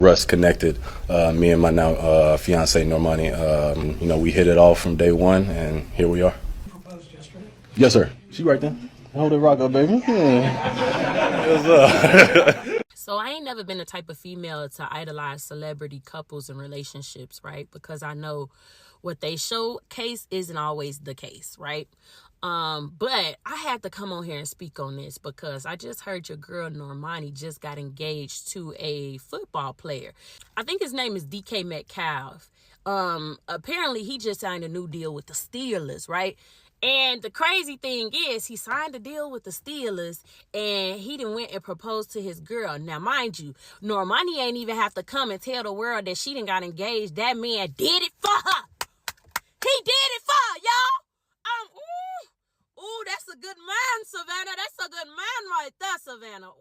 Russ connected, me and my now fiance Normani. We hit it off from day one, and here we are. You proposed yesterday? Yes, sir. She right there. Hold it, rock up, baby. Yeah. What's up? So I ain't never been the type of female to idolize celebrity couples and relationships, right? Because I know what they showcase isn't always the case, right? But I had to come on here and speak on this because I just heard your girl Normani just got engaged to a football player. I think his name is DK Meltcalf. Apparently he just signed a new deal with the Steelers, right? And the crazy thing is, he signed a deal with the Steelers, and he done went and proposed to his girl. Now, mind you, Normani ain't even have to come and tell the world that she done got engaged. That man did it for her. He did it for her, y'all. Ooh, that's a good man, Savannah. That's a good man right there, Savannah.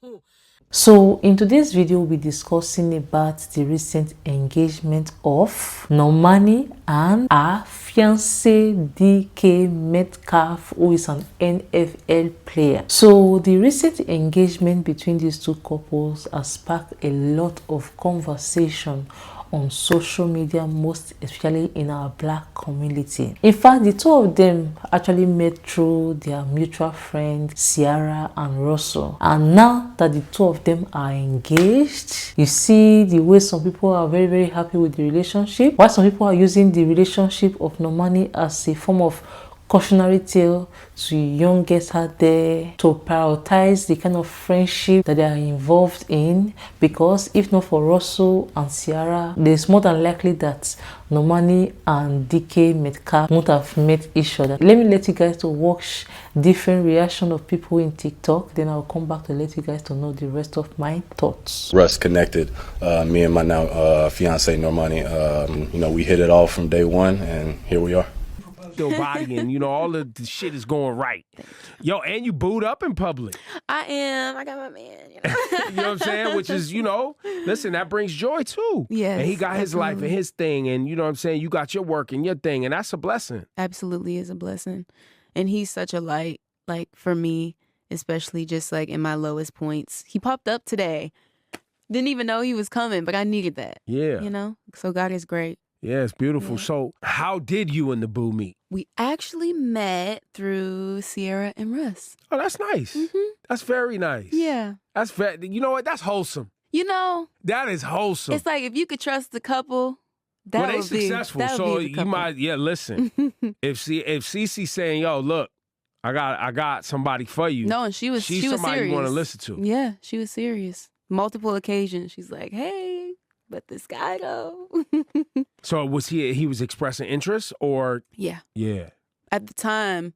Ooh. So in today's video, we'll be discussing about the recent engagement of Normani and her fiance DK Metcalf, who is an NFL player. So the recent engagement between these two couples has sparked a lot of conversation on social media, most especially in our Black community. In fact, the two of them actually met through their mutual friend Ciara and Russell, and now that the two of them are engaged, you see the way some people are very, very happy with the relationship, while some people are using the relationship of Normani as a form of cautionary tale to young girls out there to prioritize the kind of friendship that they are involved in, because if not for Russell and Ciara, there's more than likely that Normani and DK Metcalf won't have met each other. Let me let you guys to watch different reaction of people in TikTok, then I'll come back to let you guys to know the rest of my thoughts. Russ connected, me and my now fiance Normani. We hit it off from day one, and here we are. Your body and all of the shit is going right. Yo, and you booed up in public. I am. I got my man. You know what I'm saying? Which is, listen, that brings joy too. Yes. And he got his life and his thing, and you know what I'm saying? You got your work and your thing, and that's a blessing. Absolutely is a blessing. And he's such a light, like for me, especially just like in my lowest points. He popped up today. Didn't even know he was coming, but I needed that. Yeah. So God is great. Yeah, it's beautiful. Yeah. So how did you and the boo meet? We actually met through Ciara and Russ. Oh, that's nice. Mm-hmm. That's very nice. Yeah. That's you know what? That's wholesome. That is wholesome. It's like if you could trust the couple, that they would be successful. that would So be the you couple. might, listen. if Cece's saying, yo, look, I got somebody for you. No, and she was somebody serious. you want to listen to. Yeah, she was serious. Multiple occasions. She's like, hey, but this guy though. So was he was expressing interest or? Yeah. Yeah. At the time,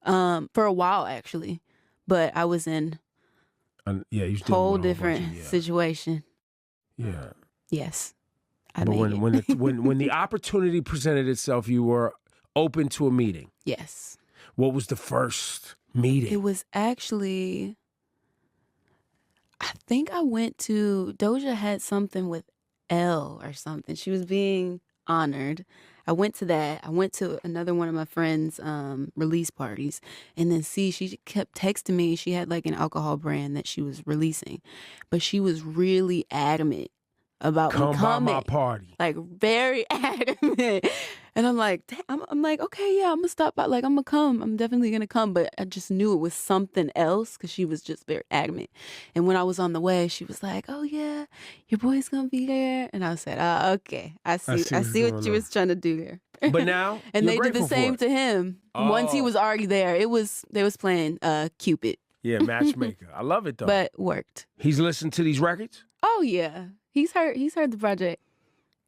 for a while actually, but I was in a whole different situation. Yeah. Yes. But when the opportunity presented itself, you were open to a meeting. Yes. What was the first meeting? It was actually, I think I went to, Doja had something with Elle or something. She was being honored. I went to that. I went to another one of my friends' release parties. And then she kept texting me. She had like an alcohol brand that she was releasing. But she was really adamant about Come me coming. by my party. Like very adamant. And I'm like, I'm like, okay, yeah, I'm gonna stop by. Like, I'm gonna come. I'm definitely gonna come. But I just knew it was something else because she was just very adamant. And when I was on the way, she was like, oh yeah, your boy's gonna be there. And I said, okay, I see what you was trying to do there. But now, and you're they did the grateful same for it. to him. Once he was already there, they was playing Cupid. Yeah, matchmaker. I love it though. But worked. He's listened to these records? Oh yeah, he's heard the project.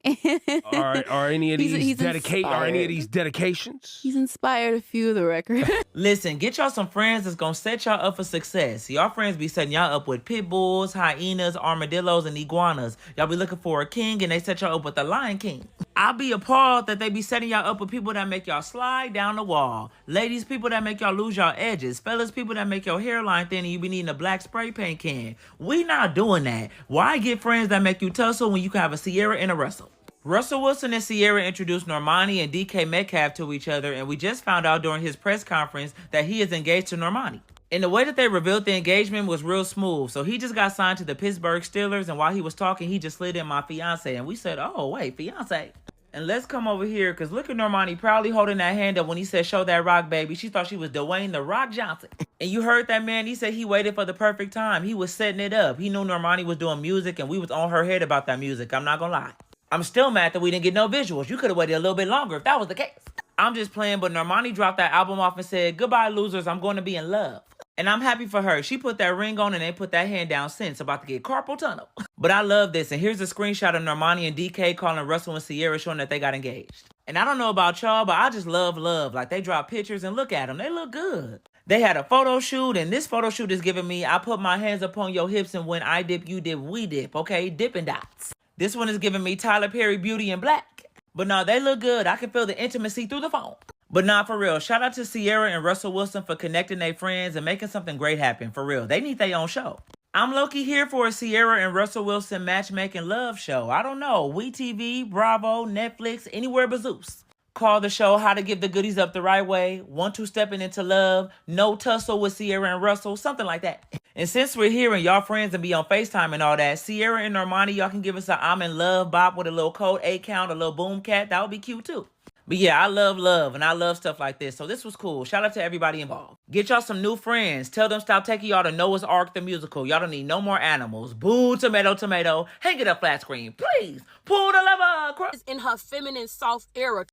Are any of these dedications? He's inspired a few of the records. Listen, get y'all some friends that's gonna set y'all up for success. Y'all friends be setting y'all up with pit bulls, hyenas, armadillos, and iguanas. Y'all be looking for a king and they set y'all up with the Lion King. I'll be appalled that they be setting y'all up with people that make y'all slide down the wall. Ladies, people that make y'all lose y'all edges. Fellas, people that make your hairline thin and you be needing a black spray paint can. We not doing that. Why get friends that make you tussle when you can have a Ciara and a Russell? Russell Wilson and Ciara introduced Normani and DK Metcalf to each other, and we just found out during his press conference that he is engaged to Normani. And the way that they revealed the engagement was real smooth. So he just got signed to the Pittsburgh Steelers, and while he was talking, he just slid in my fiance, and we said, oh, wait, fiance. And let's come over here, because look at Normani proudly holding that hand up when he said, show that rock, baby. She thought she was Dwayne The Rock Johnson. And you heard that man, he said he waited for the perfect time. He was setting it up. He knew Normani was doing music, and we was on her head about that music. I'm not going to lie. I'm still mad that we didn't get no visuals. You could have waited a little bit longer if that was the case. I'm just playing, but Normani dropped that album off and said, goodbye, losers, I'm going to be in love. And I'm happy for her. She put that ring on and they put that hand down since. About to get carpal tunnel. But I love this. And here's a screenshot of Normani and DK calling Russell and Sierra showing that they got engaged. And I don't know about y'all, but I just love. Like, they drop pictures and look at them. They look good. They had a photo shoot, and this photo shoot is giving me, I put my hands upon your hips, and when I dip, you dip, we dip. Okay, Dippin' Dots. This one is giving me Tyler Perry Beauty in Black. But no, they look good. I can feel the intimacy through the phone. But nah, for real, shout out to Sierra and Russell Wilson for connecting their friends and making something great happen. For real, they need their own show. I'm low-key here for a Sierra and Russell Wilson matchmaking love show. I don't know, WeTV, Bravo, Netflix, anywhere but Zeus. Call the show How to Give the Goodies Up the Right Way, 1-2 Stepping Into Love, No Tussle with Sierra and Russell, something like that. And since we're here and y'all friends and be on FaceTime and all that, Sierra and Normani, y'all can give us a I'm in love bop with a little code 8 count, a little boom cat. That would be cute too. But yeah, I love and I love stuff like this. So this was cool. Shout out to everybody involved. Get y'all some new friends. Tell them stop taking y'all to Noah's Ark the musical. Y'all don't need no more animals. Boo, tomato, tomato. Hang it up flat screen. Please. Pull the lever. In her feminine, soft era.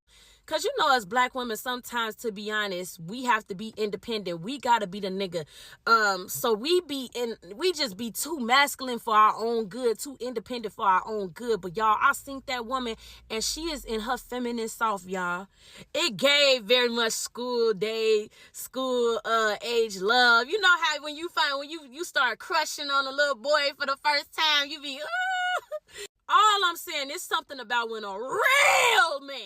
Because you know, as black women, sometimes, to be honest, we have to be independent. We got to be the nigga. So we just be too masculine for our own good, too independent for our own good. But y'all, I seen that woman, and she is in her feminine soft, y'all. It gave very much school age love. You know how when you start crushing on a little boy for the first time, you be, all I'm saying is something about when a real man,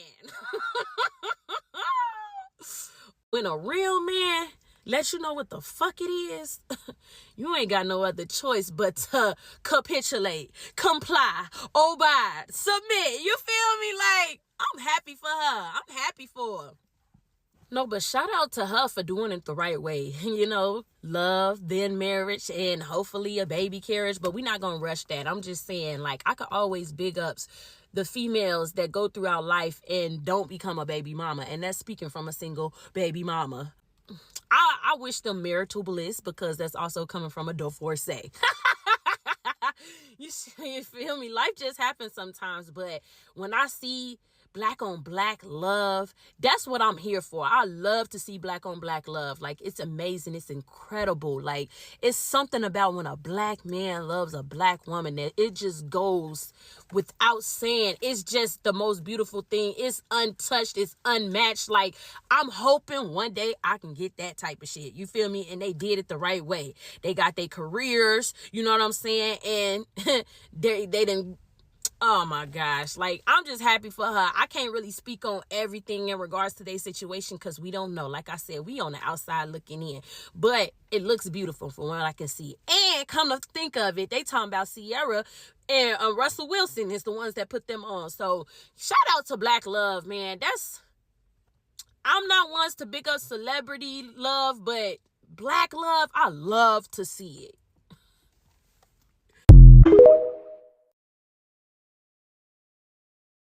when a real man lets you know what the fuck it is, you ain't got no other choice but to capitulate, comply, obey, submit. You feel me? Like, I'm happy for her. I'm happy for her. No, but shout out to her for doing it the right way. You know, love, then marriage, and hopefully a baby carriage. But we're not going to rush that. I'm just saying, like, I could always big ups the females that go throughout life and don't become a baby mama. And that's speaking from a single baby mama. I wish them marital bliss, because that's also coming from a divorcee. You feel me? Life just happens sometimes. But when I see black on black love, that's what I'm here for. I love to see black on black love. Like, it's amazing. It's incredible. Like, it's something about when a black man loves a black woman that it just goes without saying. It's just the most beautiful thing. It's untouched. It's unmatched. Like, I'm hoping one day I can get that type of shit. You feel me? And they did it the right way. They got their careers, you know what I'm saying? And they didn't. Oh my gosh. Like, I'm just happy for her. I can't really speak on everything in regards to their situation because we don't know. Like I said, we on the outside looking in. But it looks beautiful from what I can see. And come to think of it, they talking about Sierra and Russell Wilson is the ones that put them on. So shout out to Black Love, man. I'm not ones to big up celebrity love, but Black Love, I love to see it.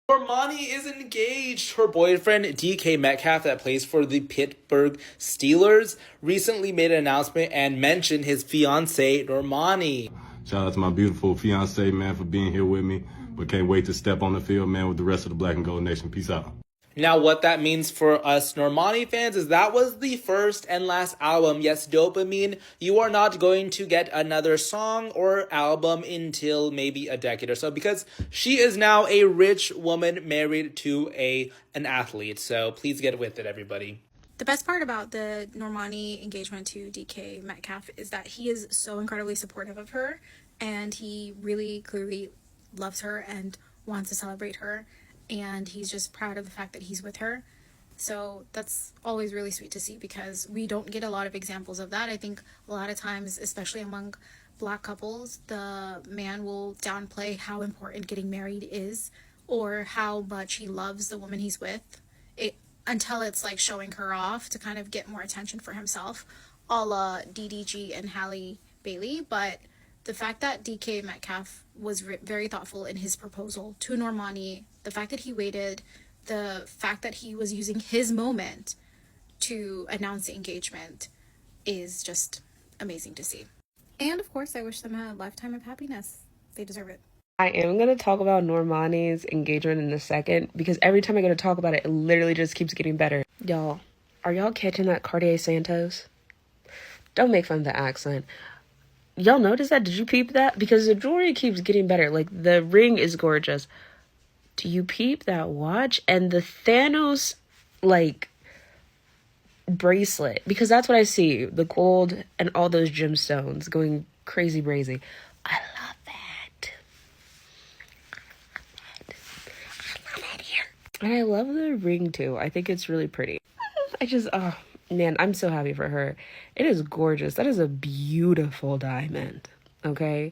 Normani is engaged. Her boyfriend, DK Metcalf, that plays for the Pittsburgh Steelers, recently made an announcement and mentioned his fiancée, Normani. Shout out to my beautiful fiance, man, for being here with me. But can't wait to step on the field, man, with the rest of the Black and Gold Nation. Peace out. Now, what that means for us Normani fans is that was the first and last album. Yes, Dopamine, you are not going to get another song or album until maybe a decade or so, because she is now a rich woman married to an athlete. So please get with it, everybody. The best part about the Normani engagement to DK Metcalf is that he is so incredibly supportive of her, and he really clearly loves her and wants to celebrate her. And he's just proud of the fact that he's with her. So that's always really sweet to see, because we don't get a lot of examples of that. I think a lot of times, especially among Black couples, the man will downplay how important getting married is, or how much he loves the woman he's with, until it's like showing her off to kind of get more attention for himself. a la DDG and Halle Bailey, but the fact that DK Metcalf was very thoughtful in his proposal to Normani, the fact that he waited, the fact that he was using his moment to announce the engagement is just amazing to see. And of course, I wish them a lifetime of happiness. They deserve it. I am going to talk about Normani's engagement in a second because every time I go to talk about it, it literally just keeps getting better. Y'all, are y'all catching that Cartier Santos? Don't make fun of the accent. Y'all notice that? Did you peep that? Because the jewelry keeps getting better. Like, the ring is gorgeous. Do you peep that watch? And the Thanos, like, bracelet. Because that's what I see. The gold and all those gemstones going crazy brazy. I love that. I love it here. And I love the ring, too. I think it's really pretty. I just, oh, man, I'm so happy for her. It is gorgeous. That is a beautiful diamond, okay?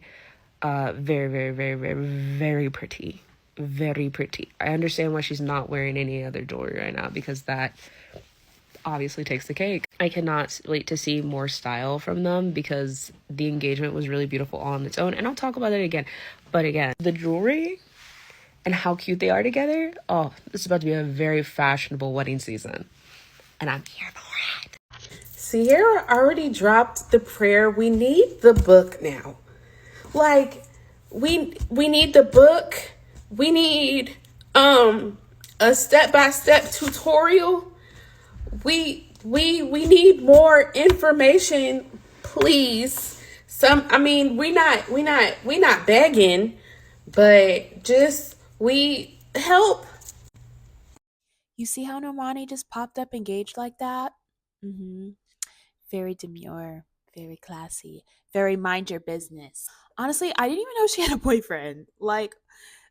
Very, very, very, very, very pretty. Very pretty. I understand why she's not wearing any other jewelry right now because that obviously takes the cake. I cannot wait to see more style from them because the engagement was really beautiful on its own. And I'll talk about it again. But again, the jewelry and how cute they are together. Oh, this is about to be a very fashionable wedding season. And I'm here for it. Sierra already dropped the prayer. We need the book now. Like, we need the book. We need a step-by-step tutorial. We need more information, please. We not begging, but just we help. You see how Normani just popped up engaged like that? Very demure, very classy, very mind your business. Honestly, I didn't even know she had a boyfriend. Like,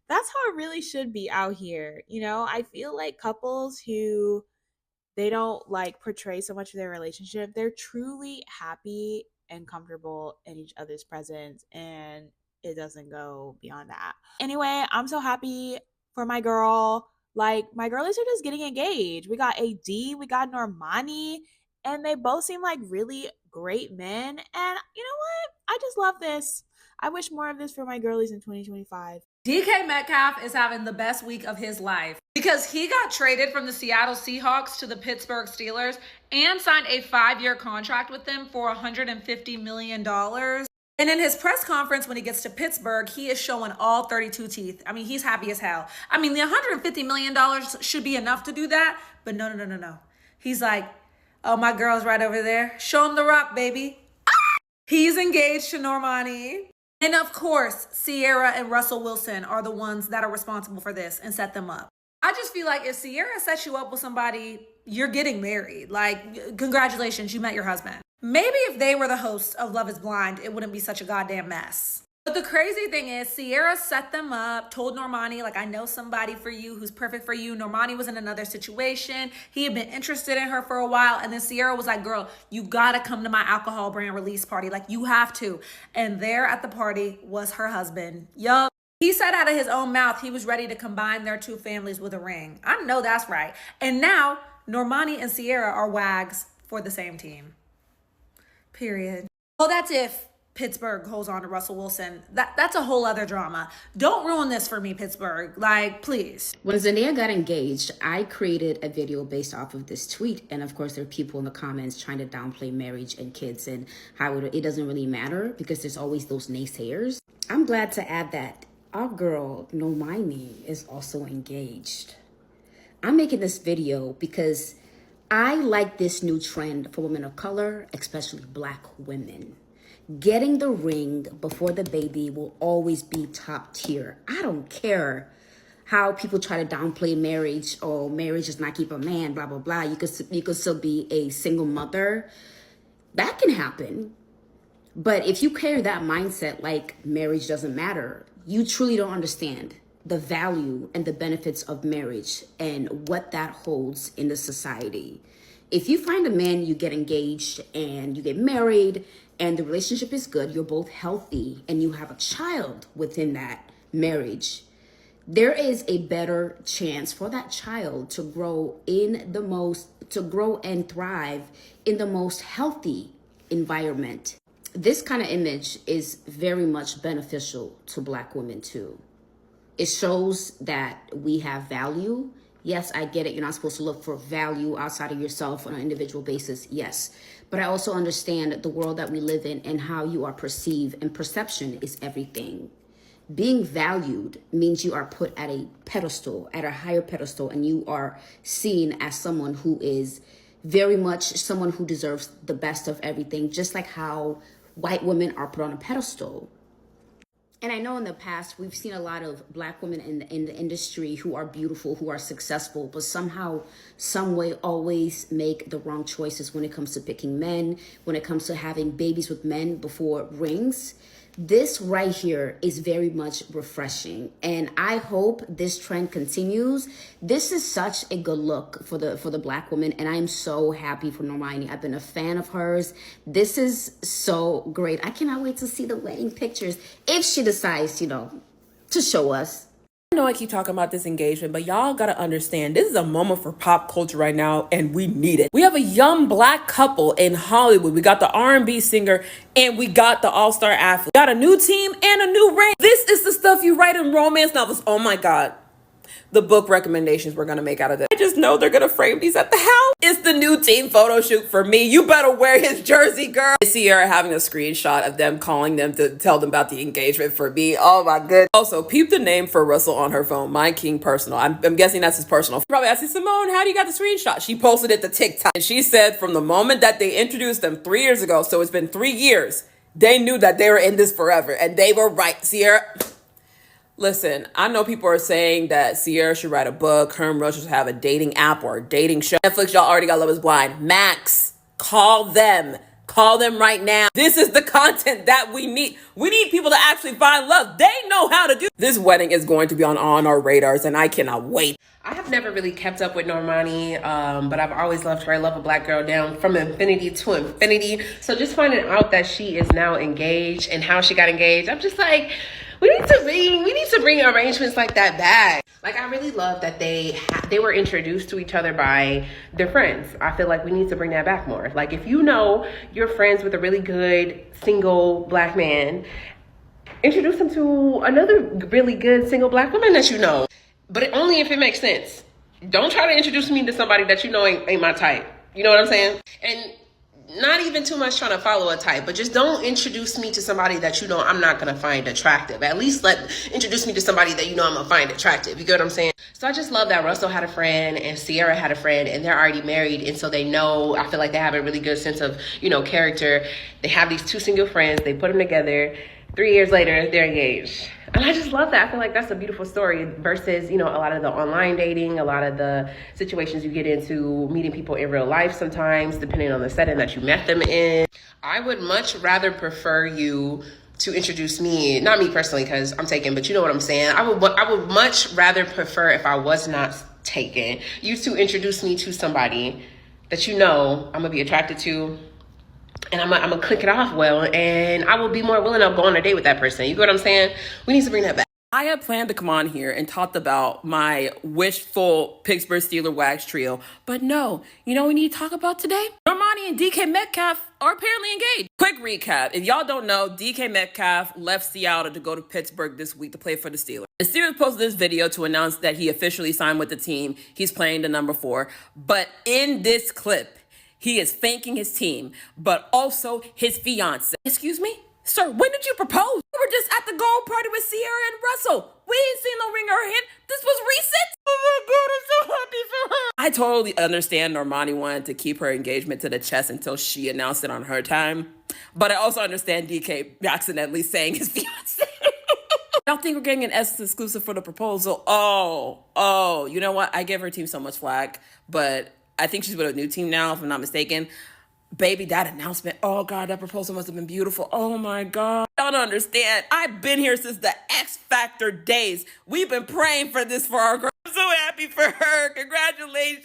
that's how it really should be out here. You know, I feel like couples who they don't like portray so much of their relationship, they're truly happy and comfortable in each other's presence, and it doesn't go beyond that. Anyway, I'm so happy for my girl. Like, my girlies are just getting engaged. We got AD, we got Normani, and they both seem like really great men. And you know what? I just love this. I wish more of this for my girlies in 2025. DK Metcalf is having the best week of his life because he got traded from the Seattle Seahawks to the Pittsburgh Steelers and signed a 5-year contract with them for $150 million. And in his press conference when he gets to Pittsburgh, he is showing all 32 teeth. I mean, he's happy as hell. I mean, the $150 million should be enough to do that, but no. He's like, oh, my girl's right over there. Show him the rock, baby. He's engaged to Normani. And of course, Sierra and Russell Wilson are the ones that are responsible for this and set them up. I just feel like if Sierra sets you up with somebody, you're getting married. Like, congratulations, you met your husband. Maybe if they were the hosts of Love is Blind, it wouldn't be such a goddamn mess. But the crazy thing is, Sierra set them up, told Normani, like, I know somebody for you who's perfect for you. Normani was in another situation. He had been interested in her for a while. And then Sierra was like, girl, you gotta come to my alcohol brand release party. Like, you have to. And there at the party was her husband. Yup. He said out of his own mouth he was ready to combine their two families with a ring. I know that's right. And now, Normani and Sierra are wags for the same team. Period. Well, that's if Pittsburgh holds on to Russell Wilson. That's a whole other drama. Don't ruin this for me, Pittsburgh. Like, please. When Zendaya got engaged, I created a video based off of this tweet. And of course, there are people in the comments trying to downplay marriage and kids and how it doesn't really matter because there's always those naysayers. I'm glad to add that our girl, Normani, is also engaged. I'm making this video because I like this new trend for women of color, especially Black women. Getting the ring before the baby will always be top tier. I don't care how people try to downplay marriage or marriage does not keep a man, blah, blah, blah. You could still be a single mother. That can happen. But if you carry that mindset like marriage doesn't matter, you truly don't understand the value and the benefits of marriage and what that holds in the society. If you find a man, you get engaged and you get married and the relationship is good, you're both healthy and you have a child within that marriage, there is a better chance for that child to grow and thrive in the most healthy environment. This kind of image is very much beneficial to Black women too. It shows that we have value. Yes, I get it. You're not supposed to look for value outside of yourself on an individual basis. Yes. But I also understand the world that we live in and how you are perceived, and perception is everything. Being valued means you are put at a pedestal, at a higher pedestal, and you are seen as someone who is very much someone who deserves the best of everything, just like how white women are put on a pedestal. And I know in the past, we've seen a lot of Black women in the industry who are beautiful, who are successful, but somehow, some way always make the wrong choices when it comes to picking men, when it comes to having babies with men before rings. This right here is very much refreshing, and I hope this trend continues. This is such a good look for the Black woman, and I'm so happy for Normani. I've been a fan of hers. This is so great. I cannot wait to see the wedding pictures if she decides, to show us. I know I keep talking about this engagement, but y'all gotta understand, this is a moment for pop culture right now, and we need it. We have a young Black couple in Hollywood. We got the R&B singer, and we got the all-star athlete. We got a new team and a new ring. This is the stuff you write in romance novels. Oh my God. The book recommendations we're gonna make out of this. I just know they're gonna frame these at the house. It's the new team photo shoot for me. You better wear his jersey, girl. I see her having a screenshot of them calling them to tell them about the engagement for me. Oh my goodness. Also, peep the name for Russell on her phone. My King Personal. I'm guessing that's his personal. Probably asking Simone, how do you got the screenshot? She posted it to TikTok. And she said from the moment that they introduced them 3 years ago, so it's been 3 years, they knew that they were in this forever. And they were right. Sierra... Listen, I know people are saying that Sierra should write a book, her and Russell should have a dating app or a dating show. Netflix, y'all already got Love is Blind. Max, call them. Call them right now. This is the content that we need. We need people to actually find love. They know how to do. This wedding is going to be on our radars, and I cannot wait. I have never really kept up with Normani, but I've always loved her. I love a Black girl down from infinity to infinity. So just finding out that she is now engaged and how she got engaged, I'm just like, we need to bring arrangements like that back. Like, I really love that they were introduced to each other by their friends. I feel like we need to bring that back more. Like, if you know you're friends with a really good single Black man, introduce them to another really good single Black woman that you know. But only if it makes sense. Don't try to introduce me to somebody that you know ain't my type. You know what I'm saying? And not even too much trying to follow a type, but just don't introduce me to somebody that you know I'm not going to find attractive. At least introduce me to somebody that you know I'm going to find attractive. You get what I'm saying? So I just love that Russell had a friend and Sierra had a friend, and they're already married. And so they know, I feel like they have a really good sense of, character. They have these two single friends. They put them together. 3 years later, they're engaged. And I just love that. I feel like that's a beautiful story versus, a lot of the online dating, a lot of the situations you get into meeting people in real life sometimes, depending on the setting that you met them in. I would much rather prefer you to introduce me, not me personally, because I'm taken, but you know what I'm saying. I would much rather prefer, if I was not taken, you to introduce me to somebody that I'm going to be attracted to, and I'm gonna click it off well, and I will be more willing to go on a date with that person. You get what I'm saying? We need to bring that back. I had planned to come on here and talk about my wishful Pittsburgh Steelers wax trio, but no. You know what we need to talk about today? Normani and DK Metcalf are apparently engaged. Quick recap. If y'all don't know, DK Metcalf left Seattle to go to Pittsburgh this week to play for the Steelers. The Steelers posted this video to announce that he officially signed with the team. He's playing the number 4. But in this clip, he is thanking his team, but also his fiance. Excuse me? Sir, when did you propose? We were just at the gold party with Sierra and Russell. We ain't seen no ring or hint. This was recent. Oh my God, I'm so happy for her. I totally understand Normani wanted to keep her engagement to the chest until she announced it on her time. But I also understand DK accidentally saying his fiance. I don't think we're getting an S exclusive for the proposal. Oh, you know what? I give her team so much flack, but I think she's with a new team now, if I'm not mistaken. Baby, that announcement, oh God, that proposal must have been beautiful. Oh my God. I don't understand. I've been here since the X Factor days. We've been praying for this for our girl. I'm so happy for her. Congratulations.